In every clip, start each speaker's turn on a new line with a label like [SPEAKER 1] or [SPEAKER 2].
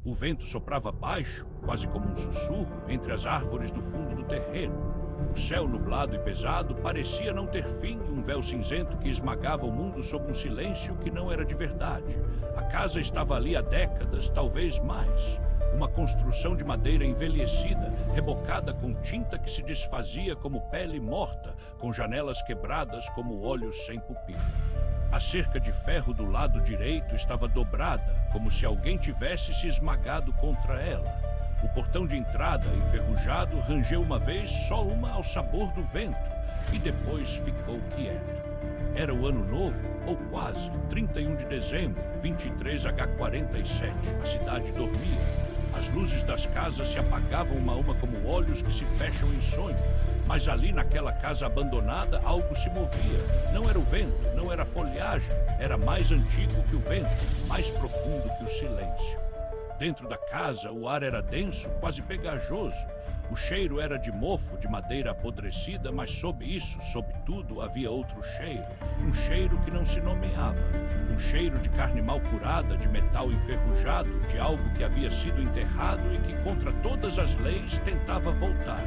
[SPEAKER 1] O vento soprava baixo, quase como um sussurro, entre as árvores do fundo do terreno. O céu nublado e pesado parecia não ter fim, um véu cinzento que esmagava o mundo sob um silêncio que não era de verdade. A casa estava ali há décadas, talvez mais. Uma construção de madeira envelhecida, rebocada com tinta que se desfazia como pele morta, com janelas quebradas como olhos sem pupila. A cerca de ferro do lado direito estava dobrada, como se alguém tivesse se esmagado contra ela. O portão de entrada, enferrujado, rangeu uma vez, só uma ao sabor do vento, e depois ficou quieto. Era o ano novo, ou quase, 31 de dezembro, 23H47. A cidade dormia. As luzes das casas se apagavam uma a uma como olhos que se fecham em sonho. Mas ali naquela casa abandonada algo se movia. Não era o vento, não era a folhagem. Era mais antigo que o vento, mais profundo que o silêncio. Dentro da casa o ar era denso, quase pegajoso. O cheiro era de mofo, de madeira apodrecida, mas sob isso, sob tudo, havia outro cheiro. Um cheiro que não se nomeava. Um cheiro de carne mal curada, de metal enferrujado, de algo que havia sido enterrado e que contra todas as leis tentava voltar.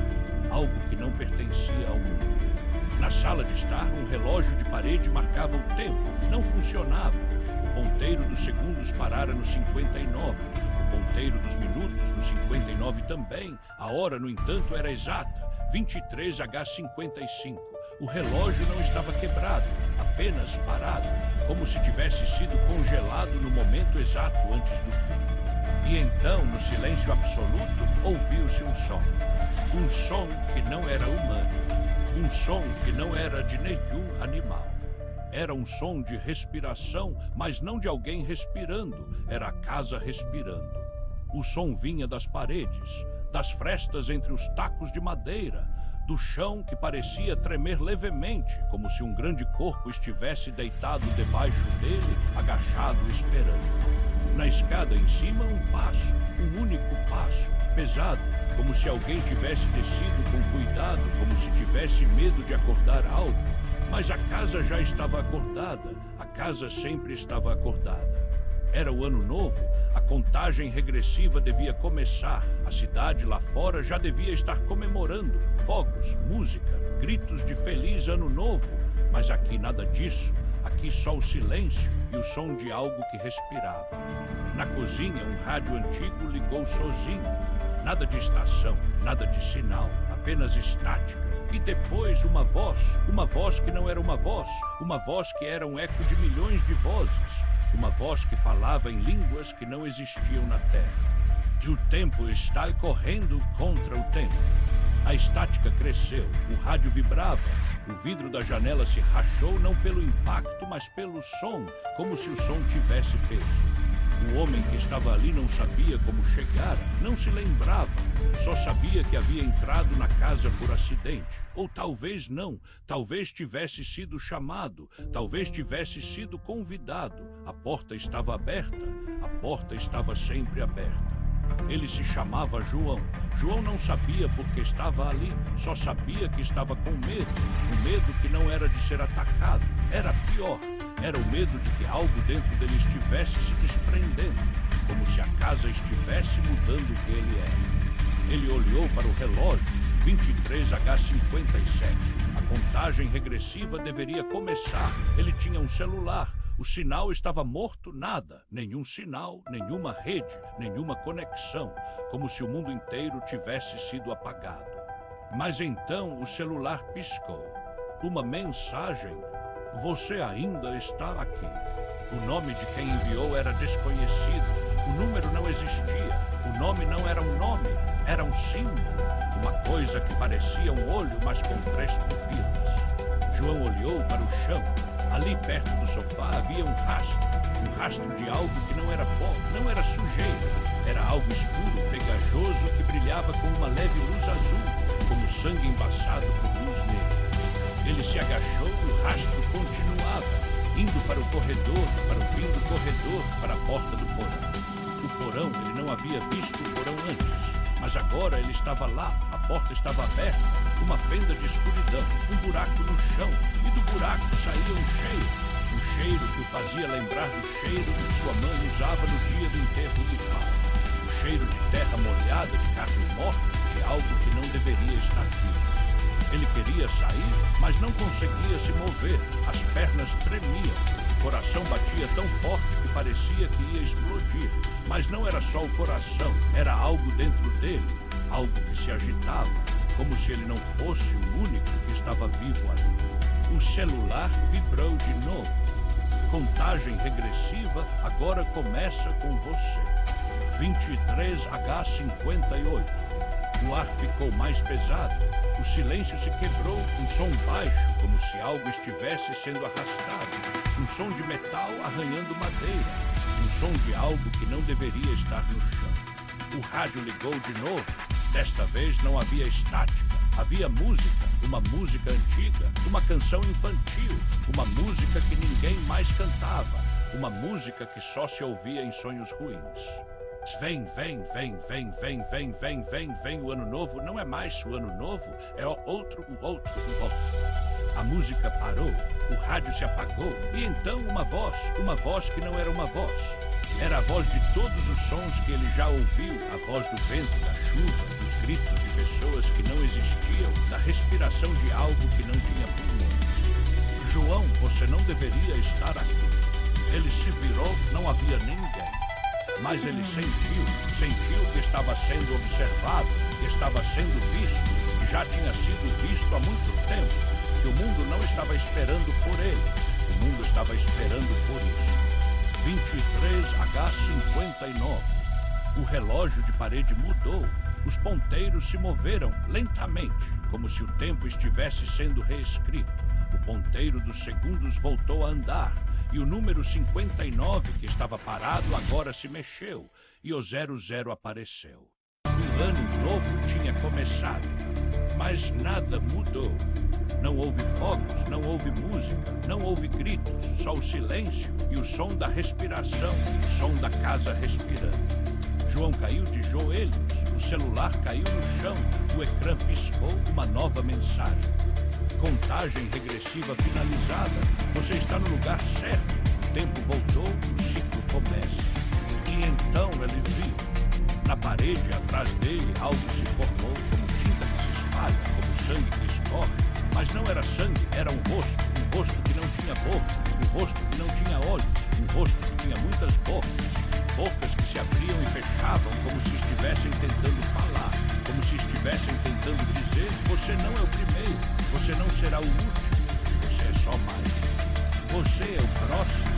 [SPEAKER 1] Algo que não pertencia ao mundo. Na sala de estar, um relógio de parede marcava o tempo. Não funcionava. O ponteiro dos segundos parara no 59. O ponteiro dos minutos no 59 também. A hora, no entanto, era exata. 23H55. O relógio não estava quebrado, apenas parado, como se tivesse sido congelado no momento exato antes do fim. E então, no silêncio absoluto, ouviu-se um som. Um som que não era humano. Um som que não era de nenhum animal. Era um som de respiração, mas não de alguém respirando. Era a casa respirando. O som vinha das paredes, das frestas entre os tacos de madeira, do chão que parecia tremer levemente, como se um grande corpo estivesse deitado debaixo dele, agachado esperando. Na escada em cima, um passo, um único passo, pesado, como se alguém tivesse descido com cuidado, como se tivesse medo de acordar algo. Mas a casa já estava acordada, a casa sempre estava acordada. Era o ano novo, a contagem regressiva devia começar, a cidade lá fora já devia estar comemorando, fogos, música, gritos de feliz ano novo, mas aqui nada disso, aqui só o silêncio e o som de algo que respirava. Na cozinha, um rádio antigo ligou sozinho, nada de estação, nada de sinal, apenas estática. E depois uma voz que não era uma voz que era um eco de milhões de vozes, uma voz que falava em línguas que não existiam na Terra. E o tempo está correndo contra o tempo. A estática cresceu, o rádio vibrava, o vidro da janela se rachou não pelo impacto, mas pelo som, como se o som tivesse peso. O homem que estava ali não sabia como chegara, não se lembrava, só sabia que havia entrado na casa por acidente. Ou talvez não, talvez tivesse sido chamado, talvez tivesse sido convidado. A porta estava aberta, a porta estava sempre aberta. Ele se chamava João. João não sabia porque estava ali, só sabia que estava com medo. O medo que não era de ser atacado, era pior. Era o medo de que algo dentro dele estivesse se desprendendo, como se a casa estivesse mudando o que ele era. Ele olhou para o relógio, 23H57. A contagem regressiva deveria começar. Ele tinha um celular. O sinal estava morto, nada. Nenhum sinal, nenhuma rede, nenhuma conexão. Como se o mundo inteiro tivesse sido apagado. Mas então o celular piscou. Uma mensagem. Você ainda está aqui. O nome de quem enviou era desconhecido. O número não existia. O nome não era um nome, era um símbolo. Uma coisa que parecia um olho, mas com 3 pupilas. João olhou para o chão. Ali perto do sofá havia um rastro de algo que não era pó, não era sujeira. Era algo escuro, pegajoso, que brilhava com uma leve luz azul, como sangue embaçado por luz negra. Ele se agachou e o rastro continuava, indo para o corredor, para o fim do corredor, para a porta do porão. O porão, ele não havia visto o porão antes, mas agora ele estava lá, a porta estava aberta, uma fenda de escuridão, um buraco no chão, e do buraco saía um cheiro que o fazia lembrar do cheiro que sua mãe usava no dia do enterro do pai. O cheiro de terra molhada, de carne morta, de algo que não deveria estar vivo. Ele queria sair, mas não conseguia se mover. As pernas tremiam. O coração batia tão forte que parecia que ia explodir. Mas não era só o coração, era algo dentro dele. Algo que se agitava, como se ele não fosse o único que estava vivo ali. O celular vibrou de novo. Contagem regressiva agora começa com você. 23H58. O ar ficou mais pesado. O silêncio se quebrou, um som baixo, como se algo estivesse sendo arrastado. Um som de metal arranhando madeira. Um som de algo que não deveria estar no chão. O rádio ligou de novo. Desta vez não havia estática. Havia música, uma música antiga, uma canção infantil, uma música que ninguém mais cantava, uma música que só se ouvia em sonhos ruins. Vem, vem, vem, vem, vem, vem, vem, vem, vem, o ano novo não é mais o ano novo, é o outro. A música parou, o rádio se apagou, e então uma voz que não era uma voz. Era a voz de todos os sons que ele já ouviu, a voz do vento, da chuva, dos gritos de pessoas que não existiam, da respiração de algo que não tinha pulmões. João, você não deveria estar aqui. Ele se virou, não havia ninguém. Mas ele sentiu que estava sendo observado, que estava sendo visto, que já tinha sido visto há muito tempo, que o mundo não estava esperando por ele, o mundo estava esperando por isso. 23H59. O relógio de parede mudou, os ponteiros se moveram lentamente, como se o tempo estivesse sendo reescrito. O ponteiro dos segundos voltou a andar. E o número 59, que estava parado, agora se mexeu, e o 00 apareceu. O ano novo tinha começado, mas nada mudou. Não houve fogos, não houve música, não houve gritos, só o silêncio e o som da respiração, o som da casa respirando. João caiu de joelhos, o celular caiu no chão, o ecrã piscou uma nova mensagem. Contagem regressiva finalizada. Você está no lugar certo. O tempo voltou, o ciclo começa. E então ele viu. Na parede atrás dele algo se formou como tinta que se espalha, como sangue que escorre. Mas não era sangue, era um rosto que não tinha boca, um rosto que não tinha olhos, um rosto que tinha muitas bocas que se abriam e fechavam como se estivessem tentando falar, como se estivessem tentando dizer: você não é o primeiro, você não será o último, você é só mais. Você é o próximo.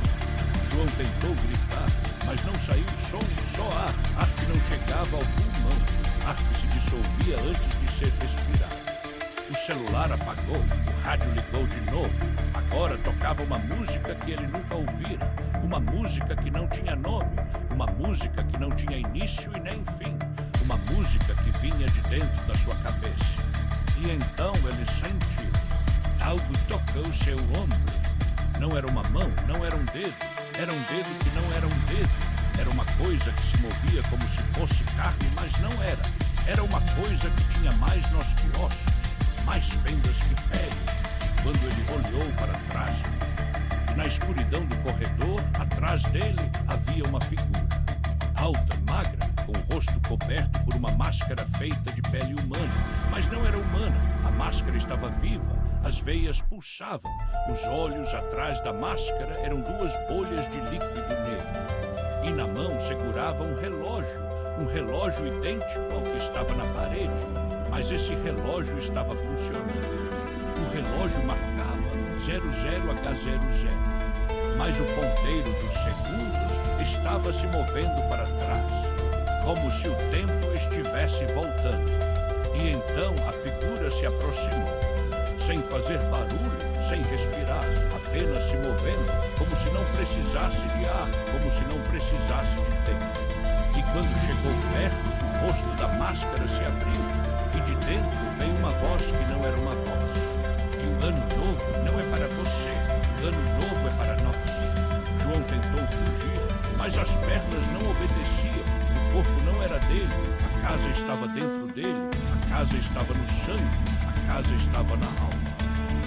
[SPEAKER 1] João tentou gritar, mas não saiu som, só ar que não chegava ao pulmão, ar que se dissolvia antes de ser respirado. O celular apagou, o rádio ligou de novo. Agora tocava uma música que ele nunca ouvira, uma música que não tinha nome, uma música que não tinha início e nem fim, uma música que vinha de dentro da sua cabeça. E então ele sentiu. Algo tocou seu ombro. Não era uma mão, não era um dedo. Era um dedo que não era um dedo. Era uma coisa que se movia como se fosse carne, mas não era. Era uma coisa que tinha mais nós que ossos, mais fendas que pele. Quando ele olhou para trás, viu. Na escuridão do corredor, atrás dele, havia uma figura. Alta, magra, com o rosto coberto por uma máscara feita de pele humana. Mas não era humana, a máscara estava viva, as veias pulsavam. Os olhos atrás da máscara eram duas bolhas de líquido negro. E na mão segurava um relógio idêntico ao que estava na parede, mas esse relógio estava funcionando. O relógio marcava 00H00, mas o ponteiro dos segundos estava se movendo para trás, como se o tempo estivesse voltando. E então a figura se aproximou, sem fazer barulho, sem respirar, apenas se movendo, como se não precisasse de ar, como se não precisasse de tempo. E quando chegou perto, o rosto da máscara se abriu, e de dentro veio uma voz que não era uma voz. E o ano novo não é para você, o ano novo é para nós. João tentou fugir, mas as pernas não obedeciam, o corpo não era dele, a casa estava dentro dele, a casa estava no sangue, a casa estava na alma.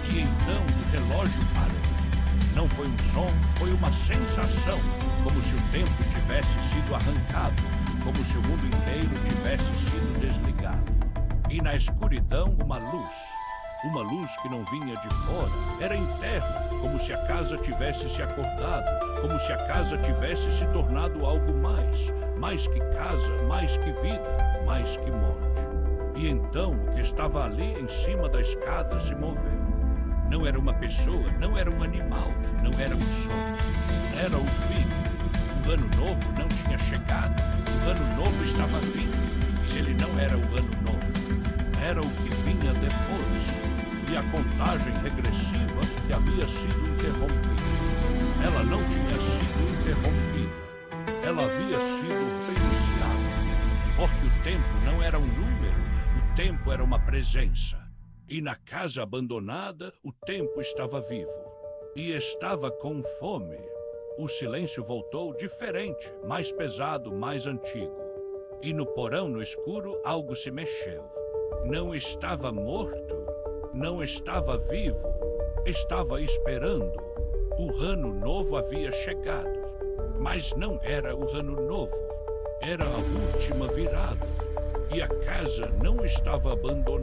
[SPEAKER 1] E então o relógio parou. Não foi um som, foi uma sensação, como se o tempo tivesse sido arrancado, como se o mundo inteiro tivesse sido desligado. E na escuridão uma luz que não vinha de fora, era interna, como se a casa tivesse se acordado, como se a casa tivesse se tornado algo mais que casa, mais que vida, mais que morte. E então o que estava ali em cima da escada se moveu. Não era uma pessoa, não era um animal, não era um sonho. Era o fim. O ano novo não tinha chegado. O ano novo estava vindo. Mas ele não era o ano novo. Era o que vinha depois. E a contagem regressiva que havia sido interrompida. Ela não tinha sido interrompida. Ela havia sido reiniciada. Porque o tempo não era um número, o tempo era uma presença. E na casa abandonada, o tempo estava vivo. E estava com fome. O silêncio voltou diferente, mais pesado, mais antigo. E no porão, no escuro, algo se mexeu. Não estava morto, não estava vivo, estava esperando. O ano novo havia chegado. Mas não era o ano novo, era a última virada. E a casa não estava abandonada.